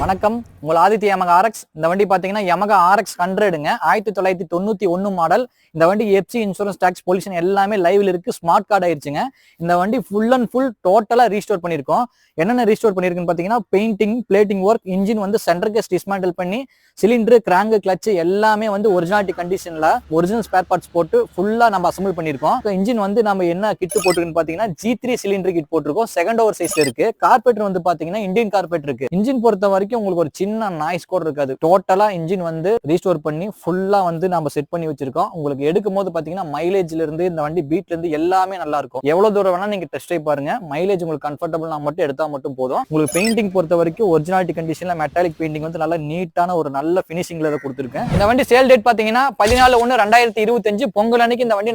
வணக்கம், உங்கள் Aditya Yamaha RX. இந்த வண்டி பாத்தீங்கன்னா யமகா RX 100ங்க, 1991 மாடல். இந்த வண்டி எஃப்சி, இன்சூரன்ஸ், டாக்ஸ், பொல்யூஷன் எல்லாமே லைவ்ல இருக்கு. ஸ்மார்ட் கார்டு ஆயிடுச்சுங்க. இந்த வண்டி ஃபுல் அண்ட் ஃபுல் டோட்டலா ரீஸ்டோர் பண்ணிருக்கோம். என்னென்ன ரீஸ்டோர் பண்ணிருக்குன்னு பாத்தீங்கன்னா பெயிண்டிங், பிளேட்டிங் ஒர்க், இன்ஜின் வந்து சென்டர் கேஸ் டிஸ்மேண்டில் பண்ணி சிலிண்டர், கிராங்க், கிளட்ச் எல்லாமே வந்து ஒரிஜினாலிட்டி கண்டிஷன்ல ஒரிஜினல் ஸ்பேர் பார்ட்ஸ் போட்டு ஃபுல்லா நம்ம அசம்பிள் பண்ணிருக்கோம். இன்ஜின் வந்து நம்ம என்ன கிட் போட்டுருக்குன்னு பாத்தீங்கன்னா G3 சிலிண்டர் கிட் போட்டிருக்கோம். செகண்ட் ஓவர் சைஸ்ல இருக்கு. கார்பெட்டர் வந்து பாத்தீங்கன்னா இந்தியன் கார்பெட் இருக்கு. இன்ஜின் பொறுத்த வரைக்கும் உங்களுக்கு ஒரு சின்ன நாய்ஸ் கூட இருக்காது. டோட்டலா இன்ஜின் வந்து ரீஸ்டோர் பண்ணி ஃபுல்லா வந்து நம்ம செட் பண்ணி வச்சிருக்கோம். உங்களுக்கு எடுக்கும் போது பாத்தீங்கன்னா மைலேஜ்ல இருந்து இந்த வண்டி பீட்ல இருந்து எல்லாமே நல்லா இருக்கும். எவ்வளவு தூரம் வேணா நீங்க டெஸ்ட் ட்ரைவ் பாருங்க. மைலேஜ் உங்களுக்கு கம்ஃபர்டபுளா மட்டும் எடுத்தா மட்டும் போதும். உங்களுக்கு பெயிண்டிங் பொறுத்த வரைக்கும் ஒரிஜினாலிட்டி கண்டிஷன்ல மெட்டாலிக் பெயிண்டிங் வந்து நல்ல நீட்டான ஒரு நல்ல பினிஷிங்ல கொடுத்திருக்கேன். இந்த வண்டி சேல் டேட் பாத்தீங்கன்னா 14/1/2025 பொங்கல் அன்னைக்கு இந்த வண்டி